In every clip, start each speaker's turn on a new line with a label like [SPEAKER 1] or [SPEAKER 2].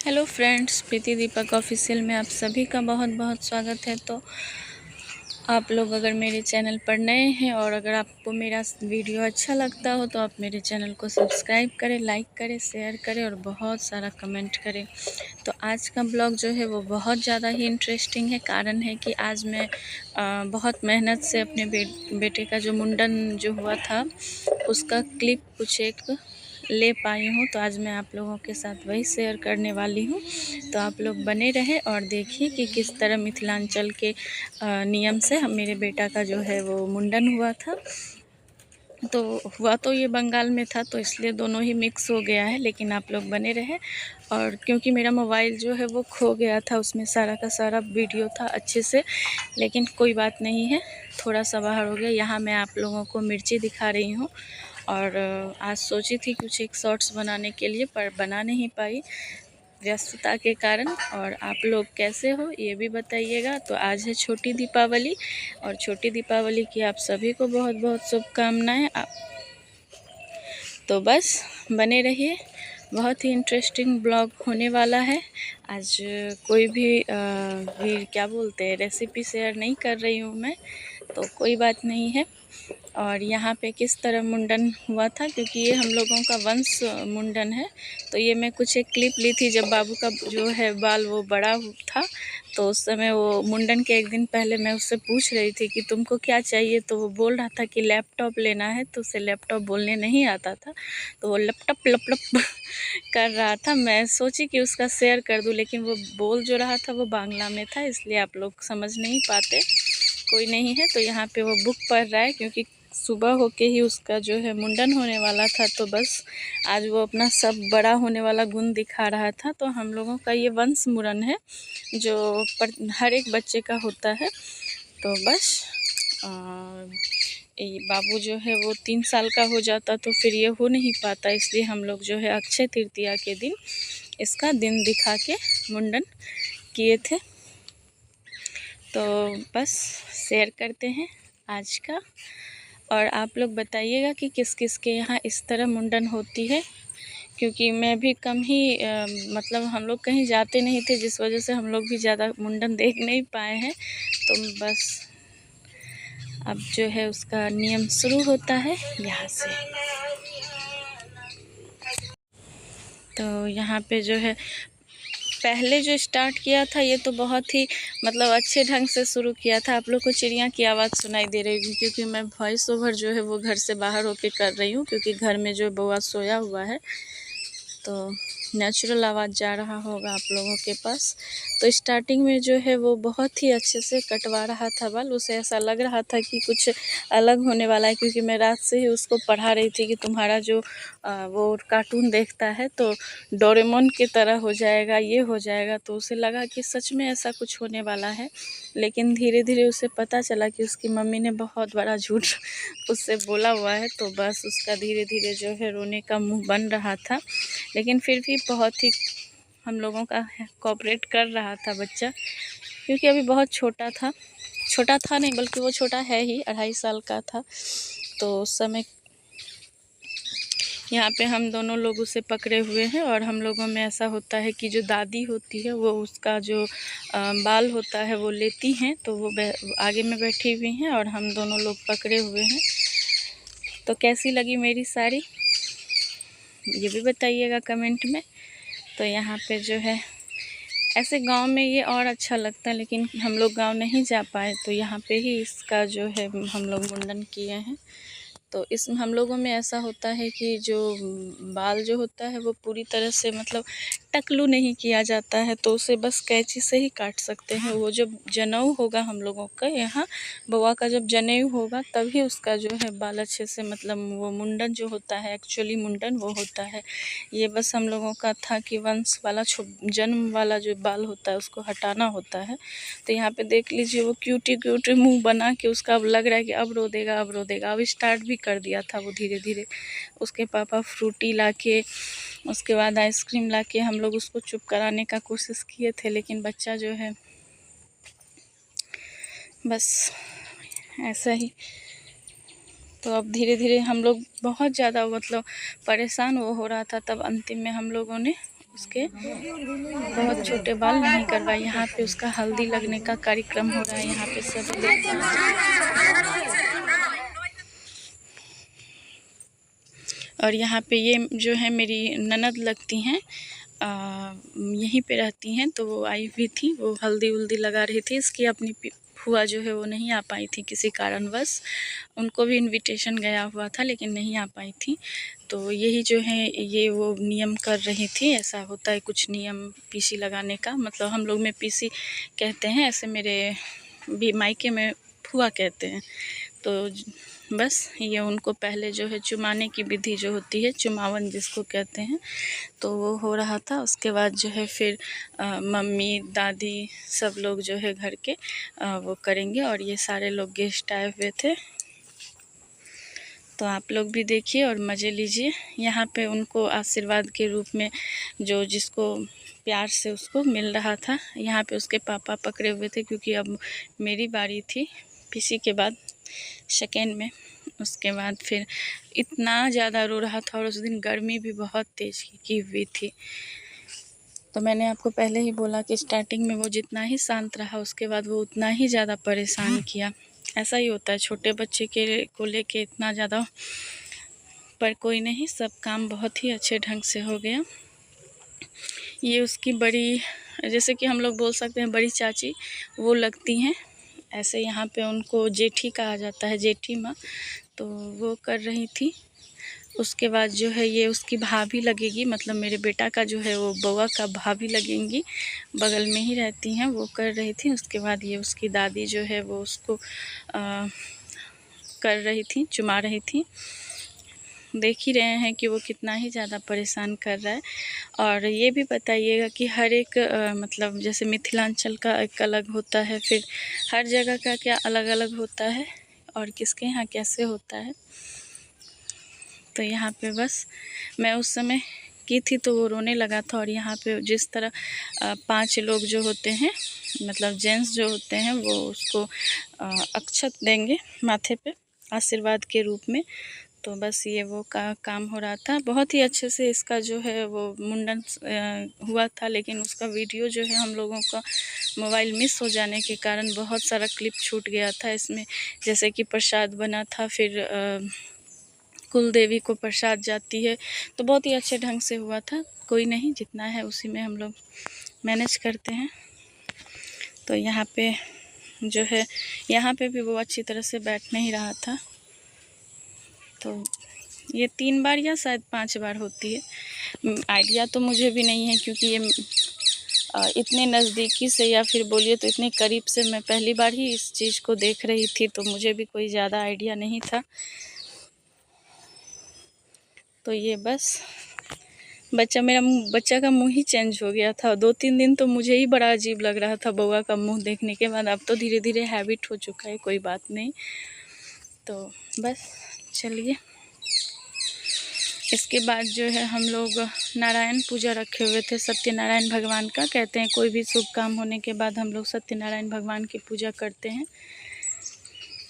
[SPEAKER 1] Hello friends, प्रीति दीपक official में आप सभी का बहुत बहुत स्वागत है। तो आप लोग अगर मेरे चैनल पर नए हैं और अगर आपको मेरा वीडियो अच्छा लगता हो तो आप मेरे चैनल को सब्सक्राइब करें, लाइक करें, शेयर करें और बहुत सारा कमेंट करें। तो आज का ब्लॉग जो है वो बहुत ज़्यादा ही इंटरेस्टिंग है। कारण है कि आज मैं बहुत मेहनत से अपने बेटे का जो मुंडन जो हुआ था उसका क्लिप कुछ एक ले पाई हूँ। तो आज मैं आप लोगों के साथ वही शेयर करने वाली हूँ। तो आप लोग बने रहें और देखिए कि किस तरह मिथिलांचल के नियम से मेरे बेटा का जो है वो मुंडन हुआ था। तो हुआ तो ये बंगाल में था तो इसलिए दोनों ही मिक्स हो गया है, लेकिन आप लोग बने रहे। और क्योंकि मेरा मोबाइल जो है वो खो गया था, उसमें सारा का सारा वीडियो था अच्छे से, लेकिन कोई बात नहीं है, थोड़ा सा बाहर हो गया। यहाँ मैं आप लोगों को मिर्ची दिखा रही हूँ और आज सोची थी कुछ एक शॉर्ट्स बनाने के लिए, पर बना नहीं पाई व्यस्तता के कारण। और आप लोग कैसे हो ये भी बताइएगा। तो आज है छोटी दीपावली और छोटी दीपावली की आप सभी को बहुत बहुत शुभकामनाएं। तो बस बने रहिए, बहुत ही इंटरेस्टिंग ब्लॉग होने वाला है। आज कोई भी क्या बोलते हैं, रेसिपी शेयर नहीं कर रही हूँ मैं, तो कोई बात नहीं है। और यहाँ पे किस तरह मुंडन हुआ था, क्योंकि ये हम लोगों का वंश मुंडन है। तो ये मैं कुछ एक क्लिप ली थी जब बाबू का जो है बाल वो बड़ा था, तो उस समय वो मुंडन के एक दिन पहले मैं उससे पूछ रही थी कि तुमको क्या चाहिए, तो वो बोल रहा था कि लैपटॉप लेना है। तो उसे लैपटॉप बोलने नहीं आता था, तो वो लपटप लपटप कर रहा था। मैं सोची कि उसका शेयर कर दूं, लेकिन वो बोल जो रहा था वो बांग्ला में था, इसलिए आप लोग समझ नहीं पाते। कोई नहीं है। तो यहाँ पे वो बुक पढ़ रहा है, क्योंकि सुबह होके ही उसका जो है मुंडन होने वाला था। तो बस आज वो अपना सब बड़ा होने वाला गुण दिखा रहा था। तो हम लोगों का ये वंश मुरन है जो हर एक बच्चे का होता है। तो बस ये बाबू जो है वो 3 साल का हो जाता तो फिर ये हो नहीं पाता, इसलिए हम लोग जो है अक्षय तृतीया के दिन इसका दिन दिखा के मुंडन किए थे। तो बस शेयर करते हैं आज का। और आप लोग बताइएगा कि किस किस के यहाँ इस तरह मुंडन होती है, क्योंकि मैं भी कम ही मतलब हम लोग कहीं जाते नहीं थे, जिस वजह से हम लोग भी ज़्यादा मुंडन देख नहीं पाए हैं। तो बस अब जो है उसका नियम शुरू होता है यहाँ से। तो यहाँ पे जो है पहले जो स्टार्ट किया था ये तो बहुत ही मतलब अच्छे ढंग से शुरू किया था। आप लोग को चिड़िया की आवाज़ सुनाई दे रही होगी, क्योंकि मैं वॉइस ओवर जो है वो घर से बाहर होके कर रही हूँ, क्योंकि घर में जो बउआ सोया हुआ है तो नेचुरल आवाज़ जा रहा होगा आप लोगों के पास। तो स्टार्टिंग में जो है वो बहुत ही अच्छे से कटवा रहा था बाल। उसे ऐसा लग रहा था कि कुछ अलग होने वाला है, क्योंकि मैं रात से ही उसको पढ़ा रही थी कि तुम्हारा जो वो कार्टून देखता है तो डोरेमोन की तरह हो जाएगा, ये हो जाएगा। तो उसे लगा कि सच में ऐसा कुछ होने वाला है, लेकिन धीरे धीरे उसे पता चला कि उसकी मम्मी ने बहुत बड़ा झूठ उससे बोला हुआ है। तो बस उसका धीरे धीरे जो है रोने का मुंह बन रहा था, लेकिन फिर भी बहुत ही हम लोगों का कोऑपरेट कर रहा था बच्चा, क्योंकि अभी बहुत छोटा था नहीं बल्कि वो छोटा है ही, 2.5 साल का था। तो उस समय यहाँ पे हम दोनों लोग उसे पकड़े हुए हैं। और हम लोगों में ऐसा होता है कि जो दादी होती है वो उसका जो बाल होता है वो लेती हैं, तो वो आगे में बैठी हुई हैं और हम दोनों लोग पकड़े हुए हैं। तो कैसी लगी मेरी साड़ी ये भी बताइएगा कमेंट में। तो यहाँ पे जो है ऐसे गांव में ये और अच्छा लगता है, लेकिन हम लोग गांव नहीं जा पाए, तो यहाँ पे ही इसका जो है हम लोग मुंडन किए हैं। तो इसमें हम लोगों में ऐसा होता है कि जो बाल जो होता है वो पूरी तरह से मतलब टकलू नहीं किया जाता है, तो उसे बस कैंची से ही काट सकते हैं। वो जब जनेऊ होगा हम लोगों का यहाँ बउआ का जब जनेऊ होगा तभी उसका जो है बाल अच्छे से मतलब वो मुंडन जो होता है एक्चुअली मुंडन वो होता है। ये बस हम लोगों का था कि वंश वाला जन्म वाला जो बाल होता है उसको हटाना होता है। तो यहाँ पे देख लीजिए वो क्यूटी क्यूटी मुंह बना के उसका अब लग रहा है कि अब रो देगा अब रो देगा। अब स्टार्ट भी कर दिया था वो धीरे धीरे। उसके पापा फ्रूटी लाके उसके बाद आइसक्रीम लाके हम लोग उसको चुप कराने का कोशिश किए थे, लेकिन बच्चा जो है बस ऐसा ही। तो अब धीरे धीरे हम लोग बहुत ज़्यादा मतलब परेशान वो हो रहा था, तब अंतिम में हम लोगों ने उसके बहुत छोटे बाल नहीं करवाए। यहाँ पे उसका हल्दी लगने का कार्यक्रम हो रहा है। यहाँ पे सब और यहाँ पे ये जो है मेरी ननद लगती हैं, यहीं पे रहती हैं, तो वो आई हुई थी, वो हल्दी उल्दी लगा रही थी। इसकी अपनी फुआ जो है वो नहीं आ पाई थी किसी कारणवश, उनको भी इनविटेशन गया हुआ था लेकिन नहीं आ पाई थी। तो यही जो है ये वो नियम कर रही थी। ऐसा होता है कुछ नियम पीसी लगाने का, मतलब हम लोग में पीसी कहते हैं, ऐसे मेरे भी मायके में फुआ कहते हैं। तो बस ये उनको पहले जो है चुमाने की विधि जो होती है, चुमावन जिसको कहते हैं, तो वो हो रहा था। उसके बाद जो है फिर मम्मी दादी सब लोग जो है घर के वो करेंगे। और ये सारे लोग गेस्ट आए हुए थे, तो आप लोग भी देखिए और मज़े लीजिए। यहाँ पे उनको आशीर्वाद के रूप में जो जिसको प्यार से उसको मिल रहा था, यहाँ पे उसके पापा पकड़े हुए थे, क्योंकि अब मेरी बारी थी पीसी के बाद सेकेंड में। उसके बाद फिर इतना ज़्यादा रो रहा था और उस दिन गर्मी भी बहुत तेज़ की हुई थी। तो मैंने आपको पहले ही बोला कि स्टार्टिंग में वो जितना ही शांत रहा, उसके बाद वो उतना ही ज़्यादा परेशान किया। ऐसा ही होता है छोटे बच्चे के को लेके इतना ज़्यादा, पर कोई नहीं, सब काम बहुत ही अच्छे ढंग से हो गया। ये उसकी बड़ी, जैसे कि हम लोग बोल सकते हैं बड़ी चाची वो लगती हैं, ऐसे यहाँ पे उनको जेठी कहा जाता है, जेठी माँ, तो वो कर रही थी। उसके बाद जो है ये उसकी भाभी लगेगी, मतलब मेरे बेटा का जो है वो बउआ का भाभी लगेंगी, बगल में ही रहती हैं, वो कर रही थी। उसके बाद ये उसकी दादी जो है वो उसको कर रही थी, चुमा रही थी। देख ही रहे हैं कि वो कितना ही ज़्यादा परेशान कर रहा है। और ये भी बताइएगा कि हर एक मतलब जैसे मिथिलांचल का एक अलग होता है, फिर हर जगह का क्या अलग अलग होता है और किसके यहाँ कैसे होता है। तो यहाँ पे बस मैं उस समय की थी तो वो रोने लगा था। और यहाँ पे जिस तरह 5 लोग जो होते हैं, मतलब जेंट्स जो होते हैं, वो उसको अक्षत देंगे माथे पे आशीर्वाद के रूप में। तो बस ये वो काम हो रहा था। बहुत ही अच्छे से इसका जो है वो मुंडन हुआ था, लेकिन उसका वीडियो जो है हम लोगों का मोबाइल मिस हो जाने के कारण बहुत सारा क्लिप छूट गया था इसमें। जैसे कि प्रसाद बना था, फिर कुल देवी को प्रसाद जाती है, तो बहुत ही अच्छे ढंग से हुआ था। कोई नहीं, जितना है उसी में हम लोग मैनेज करते हैं। तो यहाँ पे जो है, यहाँ पे भी वो अच्छी तरह से बैठ नहीं रहा था। तो ये 3 बार या शायद 5 बार होती है, आइडिया तो मुझे भी नहीं है, क्योंकि ये इतने नज़दीकी से या फिर बोलिए तो इतने करीब से मैं पहली बार ही इस चीज़ को देख रही थी, तो मुझे भी कोई ज़्यादा आइडिया नहीं था। तो ये बस बच्चा का मुंह ही चेंज हो गया था। 2-3 दिन तो मुझे ही बड़ा अजीब लग रहा था बउआ का मुंह देखने के बाद। अब तो धीरे धीरे हैबिट हो चुका है, कोई बात नहीं। तो बस चलिए, इसके बाद जो है हम लोग नारायण पूजा रखे हुए थे, सत्यनारायण भगवान का। कहते हैं कोई भी शुभ काम होने के बाद हम लोग सत्यनारायण भगवान की पूजा करते हैं।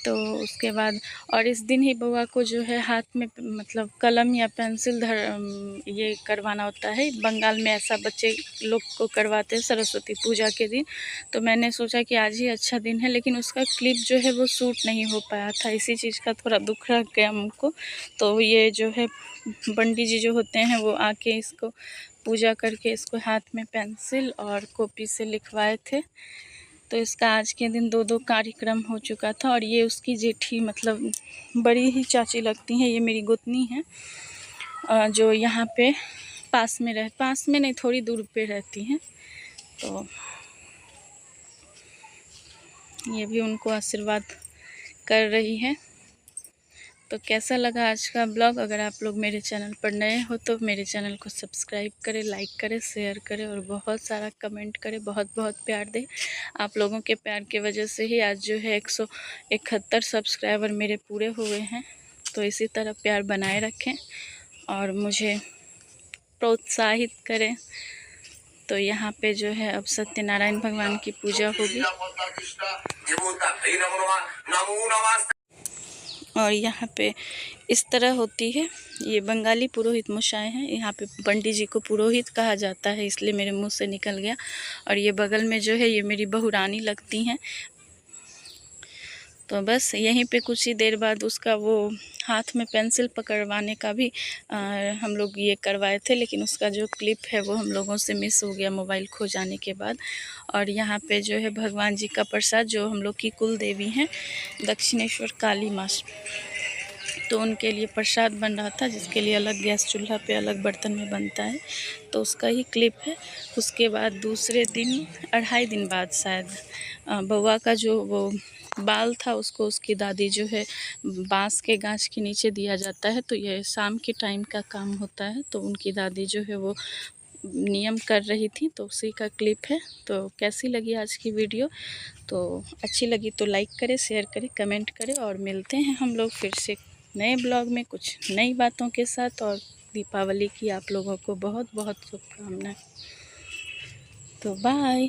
[SPEAKER 1] तो उसके बाद और इस दिन ही बउआ को जो है हाथ में मतलब कलम या पेंसिल ये करवाना होता है। बंगाल में ऐसा बच्चे लोग को करवाते हैं सरस्वती पूजा के दिन। तो मैंने सोचा कि आज ही अच्छा दिन है, लेकिन उसका क्लिप जो है वो शूट नहीं हो पाया था, इसी चीज़ का थोड़ा दुख रह गया हमको। तो ये जो है पंडित जी जो होते हैं वो आके इसको पूजा करके इसको हाथ में पेंसिल और कॉपी से लिखवाए थे। तो इसका आज के दिन 2-2 कार्यक्रम हो चुका था। और ये उसकी जेठी, मतलब बड़ी ही चाची लगती हैं, ये मेरी गोतनी है, जो यहाँ पे पास में नहीं, थोड़ी दूर पे रहती हैं। तो ये भी उनको आशीर्वाद कर रही है। तो कैसा लगा आज का ब्लॉग? अगर आप लोग मेरे चैनल पर नए हो तो मेरे चैनल को सब्सक्राइब करें, लाइक करें, शेयर करें और बहुत सारा कमेंट करें, बहुत बहुत प्यार दें। आप लोगों के प्यार की वजह से ही आज जो है 171 सब्सक्राइबर मेरे पूरे हुए हैं। तो इसी तरह प्यार बनाए रखें और मुझे प्रोत्साहित करें। तो यहाँ पे जो है अब सत्यनारायण भगवान की पूजा होगी। और यहाँ पे इस तरह होती है। ये बंगाली पुरोहित मशाएँ हैं। यहाँ पे पंडित जी को पुरोहित कहा जाता है, इसलिए मेरे मुंह से निकल गया। और ये बगल में जो है ये मेरी बहुरानी लगती हैं। तो बस यहीं पे कुछ ही देर बाद उसका वो हाथ में पेंसिल पकड़वाने का भी हम लोग ये करवाए थे, लेकिन उसका जो क्लिप है वो हम लोगों से मिस हो गया मोबाइल खो जाने के बाद। और यहाँ पे जो है भगवान जी का प्रसाद, जो हम लोग की कुल देवी हैं दक्षिणेश्वर काली माँ, तो उनके लिए प्रसाद बन रहा था, जिसके लिए अलग गैस चूल्हा पे अलग बर्तन में बनता है, तो उसका ही क्लिप है। उसके बाद दूसरे दिन 2.5 दिन बाद शायद बउआ का जो वो बाल था उसको उसकी दादी जो है बांस के गाछ के नीचे दिया जाता है। तो ये शाम के टाइम का काम होता है, तो उनकी दादी जो है वो नियम कर रही थी, तो उसी का क्लिप है। तो कैसी लगी आज की वीडियो? तो अच्छी लगी तो लाइक करें, शेयर करें, कमेंट करें, और मिलते हैं हम लोग फिर से नए ब्लॉग में कुछ नई बातों के साथ। और दीपावली की आप लोगों को बहुत बहुत शुभकामनाएं। तो बाय।